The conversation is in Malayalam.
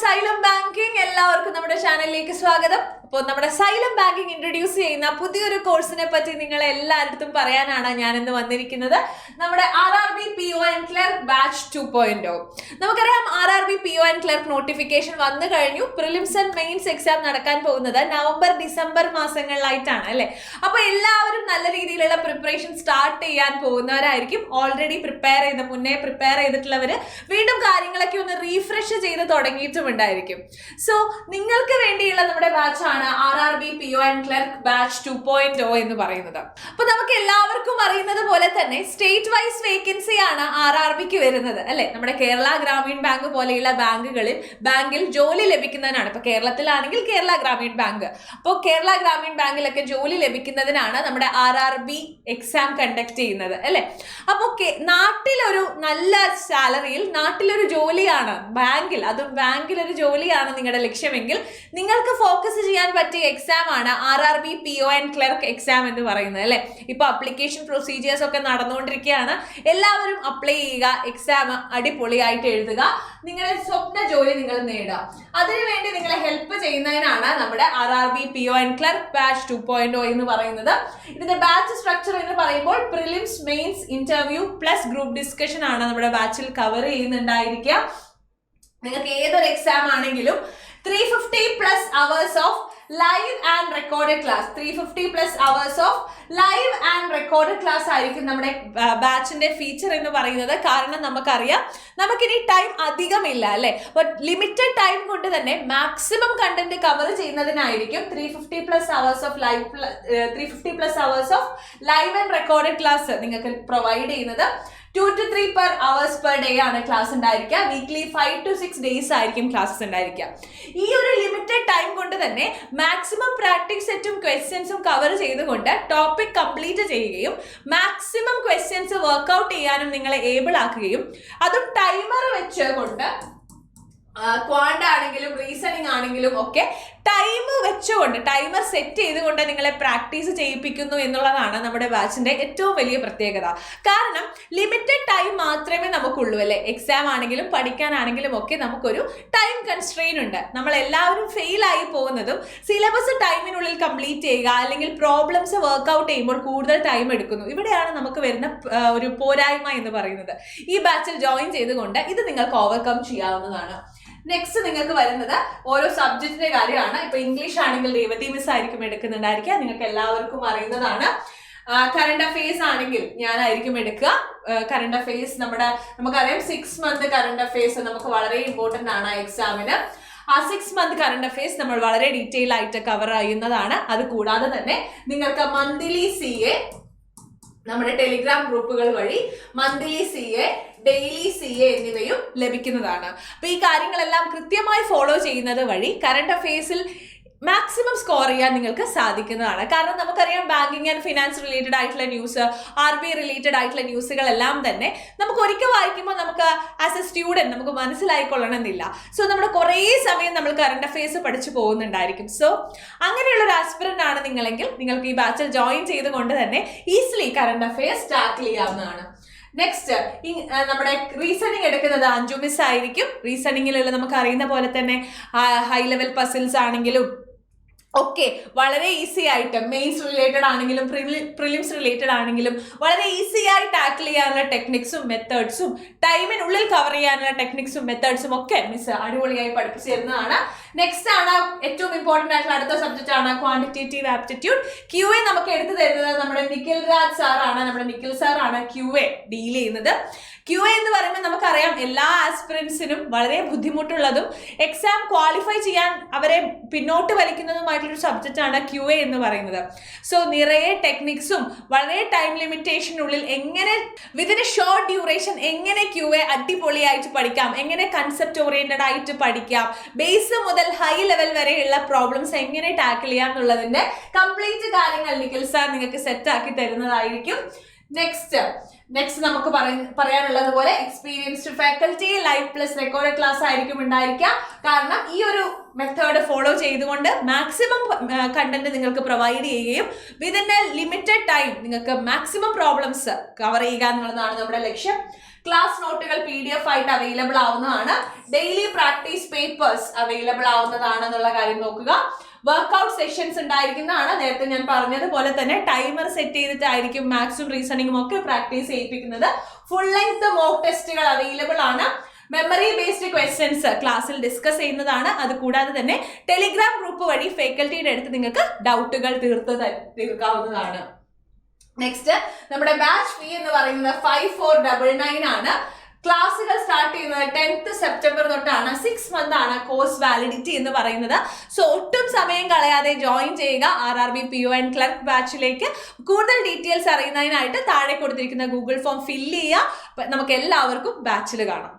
സൈലം ബാങ്കിങ് എല്ലാവർക്കും നമ്മുടെ ചാനലിലേക്ക് സ്വാഗതം. അപ്പോൾ നമ്മുടെ സൈലം ബാങ്കിങ് ഇൻട്രൊഡ്യൂസ് ചെയ്യുന്ന പുതിയൊരു കോഴ്സിനെ പറ്റി നിങ്ങളെ എല്ലായിടത്തും പറയാനാണ് ഞാൻ ഇന്ന് വന്നിരിക്കുന്നത്. നമ്മുടെ RRB PO and Clerk batch 2.0. നമുക്കറിയാം RRB PO and Clerk notification വന്നു കഴിഞ്ഞു. പ്രിലിംസ് ആൻഡ് മെയിൻസ് എക്സാം നടക്കാൻ പോകുന്നത് നവംബർ ഡിസംബർ മാസങ്ങളിലായിട്ടാണ് അല്ലെ. അപ്പോൾ എല്ലാവരും നല്ല രീതിയിലുള്ള പ്രിപ്പറേഷൻ സ്റ്റാർട്ട് ചെയ്യാൻ പോകുന്നവരായിരിക്കും. ഓൾറെഡി മുന്നേ പ്രിപ്പയർ ചെയ്തിട്ടുള്ളവർ വീണ്ടും കാര്യങ്ങളൊക്കെ ഒന്ന് റീഫ്രഷ് ചെയ്ത് തുടങ്ങിയിട്ടുമുണ്ടായിരിക്കും. സോ നിങ്ങൾക്ക് വേണ്ടിയുള്ള നമ്മുടെ ബാച്ചാണ് RRB PO and Clerk batch 2.0 എന്ന് പറയുന്നത്. അപ്പൊ നമുക്ക് എല്ലാവർക്കും അറിയുന്നത് പോലെ തന്നെ സ്റ്റേറ്റ് വൈസ് വേക്കൻസി ആണ് RRBക്ക് വരുന്നത് അല്ലെ. നമ്മുടെ കേരള ഗ്രാമീൺ ബാങ്ക് പോലെയുള്ള ബാങ്കിൽ ജോലി ലഭിക്കുന്നതിനാണ്. ഇപ്പൊ കേരളത്തിലാണെങ്കിൽ കേരള ഗ്രാമീൺ ബാങ്ക്, അപ്പോൾ കേരള ഗ്രാമീൺ ബാങ്കിലൊക്കെ ജോലി ലഭിക്കുന്നതിനാണ് നമ്മുടെ RRB എക്സാം കണ്ടക്ട് ചെയ്യുന്നത് അല്ലെ. അപ്പൊ നാട്ടിലൊരു നല്ല സാലറിയിൽ നാട്ടിലൊരു ജോലിയാണ് ബാങ്കിലൊരു ജോലിയാണ് നിങ്ങളുടെ ലക്ഷ്യമെങ്കിൽ നിങ്ങൾക്ക് ഫോക്കസ് ചെയ്യാൻ പറ്റിയ എക്സാം ആണ് RRB PO and Clerk exam എന്ന് പറയുന്നത് അല്ലെ. ഇപ്പൊ അപ്ലിക്കേഷൻ പ്രൊസീജിയേഴ്സ് ഒക്കെ നടന്നുകൊണ്ടിരിക്കുകയാണ്. എല്ലാവരും അപ്ലൈ ചെയ്യുക, എക്സാം അടിപൊളിയായിട്ട് എഴുതുക, നിങ്ങളുടെ സ്വപ്ന ജോലി നിങ്ങൾ നേടുക. അതിനുവേണ്ടി നിങ്ങളെ ഹെൽപ്പ് ചെയ്യുന്നതിനാണ് നമ്മുടെ RRB PO and Clerk batch 2.0 എന്ന് പറയുന്നത്. ഇതിന്റെ ബാച്ച് സ്ട്രക്ചർ എന്ന് പറയുമ്പോൾ prelims, mains, interview plus group discussion ആണ് നമ്മുടെ ബാച്ചിൽ കവർ ചെയ്യുന്നുണ്ടായിരിക്കുക. നിങ്ങൾക്ക് ഏതൊരു എക്സാം ആണെങ്കിലും 350 plus hours of live and recorded class 350 plus hours of live and recorded class ആയിരിക്കും നമ്മുടെ ബാച്ചിന്റെ ഫീച്ചർ എന്ന് പറയുന്നത്. കാരണം നമുക്കറിയാം നമുക്കിനി ടൈം അധികമില്ല അല്ലെ. ബട്ട് ലിമിറ്റഡ് ടൈം കൊണ്ട് തന്നെ മാക്സിമം കണ്ടന്റ് കവർ ചെയ്യുന്നതിനായിരിക്കും 350 plus hours of live and recorded class നിങ്ങൾക്ക് പ്രൊവൈഡ് ചെയ്യുന്നത്. 2 to 3 per hours per day ആണ് ക്ലാസ് ഉണ്ടായിരിക്കുക. വീക്ക്ലി 5 to 6 days ആയിരിക്കും ക്ലാസ്സസ് ഉണ്ടായിരിക്കുക. ഈ ഒരു ലിമിറ്റഡ് ടൈം കൊണ്ട് തന്നെ മാക്സിമം പ്രാക്ടീസ് സെറ്റും ക്വസ്റ്റ്യൻസും കവർ ചെയ്തുകൊണ്ട് ടോപ്പിക് കംപ്ലീറ്റ് ചെയ്യുകയും മാക്സിമം ക്വസ്റ്റ്യൻസ് വർക്ക്ഔട്ട് ചെയ്യാനും നിങ്ങളെ ഏബിൾ ആക്കുകയും അതും ടൈമർ വെച്ചുകൊണ്ട് ക്വാണ്ട് ആണെങ്കിലും റീസണിങ് ആണെങ്കിലും ഒക്കെ ടൈമർ സെറ്റ് ചെയ്തുകൊണ്ട് നിങ്ങളെ പ്രാക്ടീസ് ചെയ്യിപ്പിക്കുന്നു എന്നുള്ളതാണ് നമ്മുടെ ബാച്ചിന്റെ ഏറ്റവും വലിയ പ്രത്യേകത. കാരണം ലിമിറ്റഡ് ടൈം മാത്രമേ നമുക്കുള്ളൂ അല്ലെ. എക്സാം ആണെങ്കിലും പഠിക്കാനാണെങ്കിലും ഒക്കെ നമുക്കൊരു ടൈം കൺസ്ട്രെയിൻ ഉണ്ട്. നമ്മൾ എല്ലാവരും ഫെയിൽ ആയി പോകുന്നതും സിലബസ് ടൈമിനുള്ളിൽ കംപ്ലീറ്റ് ചെയ്യുക അല്ലെങ്കിൽ പ്രോബ്ലംസ് വർക്ക്ഔട്ട് ചെയ്യുമ്പോൾ കൂടുതൽ ടൈം എടുക്കുന്നു. ഇവിടെയാണ് നമുക്ക് വരുന്ന ഒരു പോരായ്മ എന്ന് പറയുന്നത്. ഈ ബാച്ചിൽ ജോയിൻ ചെയ്തുകൊണ്ട് ഇത് നിങ്ങൾക്ക് ഓവർകം ചെയ്യാവുന്നതാണ്. നെക്സ്റ്റ് നിങ്ങൾക്ക് വരുന്നത് ഓരോ സബ്ജക്റ്റിന്റെ കാര്യമാണ്. ഇപ്പൊ ഇംഗ്ലീഷ് ആണെങ്കിൽ രേവതി മിസ് ആയിരിക്കും എടുക്കുന്നുണ്ടായിരിക്കുക, നിങ്ങൾക്ക് എല്ലാവർക്കും അറിയുന്നതാണ്. കറണ്ട് അഫെയർസ് ആണെങ്കിൽ ഞാനായിരിക്കും എടുക്കുക. കറണ്ട് അഫെയർസ് നമുക്കറിയാം 6 month കറണ്ട് അഫെയർസ് നമുക്ക് വളരെ ഇമ്പോർട്ടന്റ് ആണ് എക്സാമിന്. ആ 6 month കറണ്ട് അഫെയർസ് നമ്മൾ വളരെ ഡീറ്റെയിൽ ആയിട്ട് കവർ ചെയ്യുന്നതാണ്. അത് കൂടാതെ തന്നെ നിങ്ങൾക്ക് മന്ത്ലി CA നമ്മുടെ ടെലിഗ്രാം ഗ്രൂപ്പുകൾ വഴി മന്ത്ലി CA, ഡെയിലി CA എന്നിവയും ലഭിക്കുന്നതാണ്. അപ്പൊ ഈ കാര്യങ്ങളെല്ലാം കൃത്യമായി ഫോളോ ചെയ്യുന്നത് വഴി കറണ്ട് അഫെയർസിൽ മാക്സിമം സ്കോർ ചെയ്യാൻ നിങ്ങൾക്ക് സാധിക്കുന്നതാണ്. കാരണം നമുക്കറിയാം ബാങ്കിങ് ആൻഡ് ഫിനാൻസ് റിലേറ്റഡ് ആയിട്ടുള്ള ന്യൂസ്, RBI റിലേറ്റഡ് ആയിട്ടുള്ള ന്യൂസുകളെല്ലാം തന്നെ നമുക്ക് ഒരിക്കൽ വായിക്കുമ്പോൾ നമുക്ക് ആസ് എ സ്റ്റുഡൻറ് നമുക്ക് മനസ്സിലായിക്കൊള്ളണമെന്നില്ല. സോ നമ്മൾ കുറേ സമയം നമ്മൾ കറണ്ട് അഫെയർസ് പഠിച്ചു പോകുന്നുണ്ടായിരിക്കും. സോ അങ്ങനെയുള്ള ഒരു ആസ്പിറന്റ് ആണ് നിങ്ങളെങ്കിൽ നിങ്ങൾക്ക് ഈ ബാച്ചിൽ ജോയിൻ ചെയ്തുകൊണ്ട് തന്നെ ഈസിലി കറണ്ട് അഫെയർസ് ടാക്കിൾ ചെയ്യാവുന്നതാണ്. നെക്സ്റ്റ് നമ്മുടെ റീസണിങ് എടുക്കുന്നത് അഞ്ജു മിസ് ആയിരിക്കും. റീസണിങ്ങിലുള്ള നമുക്ക് അറിയുന്ന പോലെ തന്നെ ഹൈ ലെവൽ പസിൽസ് ആണെങ്കിലും ഒക്കെ വളരെ ഈസി ആയിട്ട് മെയിൻസ് റിലേറ്റഡ് ആണെങ്കിലും പ്രിലിംസ് റിലേറ്റഡ് ആണെങ്കിലും വളരെ ഈസി ആയി ടാക്കിൾ ചെയ്യാനുള്ള ടെക്നിക്സും മെത്തേഡ്സും ടൈമിനുള്ളിൽ കവർ ചെയ്യാനുള്ള ടെക്നിക്സും മെത്തേഡ്സും ഒക്കെ മിസ് അടിപൊളിയായി പഠിപ്പിച്ചു തരുന്നതാണ്. നെക്സ്റ്റ് ആണ് ഏറ്റവും ഇമ്പോർട്ടന്റ് ആയിട്ടുള്ള അടുത്ത സബ്ജക്റ്റ് ആണ് ക്വാണ്ടിറ്റേറ്റീവ് ആപ്റ്റിറ്റ്യൂഡ്. QA നമുക്ക് എടുത്തു തരുന്നത് നമ്മുടെ നിഖിൽ സാറാണ് QA ഡീൽ ചെയ്യുന്നത്. QA എന്ന് പറയുമ്പോൾ നമുക്കറിയാം എല്ലാ ആസ്പിറൻസിനും വളരെ ബുദ്ധിമുട്ടുള്ളതും എക്സാം ക്വാളിഫൈ ചെയ്യാൻ അവരെ പിന്നോട്ട് വലിക്കുന്നതുമായിട്ടുള്ളൊരു സബ്ജക്റ്റ് ആണ് QA എന്ന് പറയുന്നത്. സോ നിറയെ ടെക്നിക്സും വളരെ ടൈം ലിമിറ്റേഷനുള്ളിൽ എങ്ങനെ വിതിൻ എ ഷോർട്ട് ഡ്യൂറേഷൻ എങ്ങനെ QA അടിപൊളിയായിട്ട് പഠിക്കാം, എങ്ങനെ കൺസെപ്റ്റ് ഓറിയന്റഡ് ആയിട്ട് പഠിക്കാം, ബേസ് മുതൽ ഹൈ ലെവൽ വരെയുള്ള പ്രോബ്ലംസ് എങ്ങനെ ടാക്കിൾ ചെയ്യാം എന്നുള്ളതിന്റെ കംപ്ലീറ്റ് കാര്യങ്ങൾ നിഖിൽ സാർ നിങ്ങൾക്ക് സെറ്റ് ആക്കി തരുന്നതായിരിക്കും. നെക്സ്റ്റ് നമുക്ക് പറയാനുള്ളത് പോലെ experienced faculty, live plus record class ആയിരിക്കും ഉണ്ടായിരിക്കുക. കാരണം ഈ ഒരു മെത്തേഡ് ഫോളോ ചെയ്തുകൊണ്ട് മാക്സിമം കണ്ടന്റ് നിങ്ങൾക്ക് പ്രൊവൈഡ് ചെയ്യുകയും വിതിൻ എ ലിമിറ്റഡ് ടൈം നിങ്ങൾക്ക് മാക്സിമം പ്രോബ്ലംസ് കവർ ചെയ്യുക എന്നുള്ളതാണ് നമ്മുടെ ലക്ഷ്യം. ക്ലാസ് നോട്ടുകൾ PDF ആയിട്ട് അവൈലബിൾ ആവുന്നതാണ്. ഡെയിലി പ്രാക്ടീസ് പേപ്പേഴ്സ് അവൈലബിൾ ആവുന്നതാണ് എന്നുള്ള കാര്യം നോക്കുക. വർക്ക്ഔട്ട് സെഷൻസ് ഉണ്ടായിരിക്കുന്നതാണ്. നേരത്തെ ഞാൻ പറഞ്ഞതുപോലെ തന്നെ ടൈമർ സെറ്റ് ചെയ്തിട്ടായിരിക്കും മാത്സും റീസണിങ്ങും ഒക്കെ പ്രാക്ടീസ് ചെയ്യിപ്പിക്കുന്നത്. ഫുൾ ലെങ്ത് മോക്ക് ടെസ്റ്റുകൾ അവൈലബിൾ ആണ്. മെമ്മറി ബേസ്ഡ് ക്വസ്റ്റ്യൻസ് ക്ലാസ്സിൽ ഡിസ്കസ് ചെയ്യുന്നതാണ്. അത് കൂടാതെ തന്നെ ടെലിഗ്രാം ഗ്രൂപ്പ് വഴി ഫാക്കൽറ്റിയുടെ അടുത്ത് നിങ്ങൾക്ക് ഡൗട്ടുകൾ തീർക്കാവുന്നതാണ്. നെക്സ്റ്റ് നമ്മുടെ ബാച്ച് ഫീ എന്ന് പറയുന്നത് 5499 ആണ്. ക്ലാസ്സുകൾ സ്റ്റാർട്ട് ചെയ്യുന്നത് 10th സെപ്റ്റംബർ തൊട്ടാണ്. 6 month ആണ് കോഴ്സ് വാലിഡിറ്റി എന്ന് പറയുന്നത്. സോ ഒട്ടും സമയം കളയാതെ ജോയിൻ ചെയ്യുക RRB PO ആൻഡ് ക്ലർക്ക് ബാച്ചിലേക്ക്. കൂടുതൽ ഡീറ്റെയിൽസ് അറിയുന്നതിനായിട്ട് താഴെ കൊടുത്തിരിക്കുന്ന ഗൂഗിൾ ഫോം ഫില്ല് ചെയ്യുക. നമുക്ക് എല്ലാവർക്കും ബാച്ചിൽ കാണാം.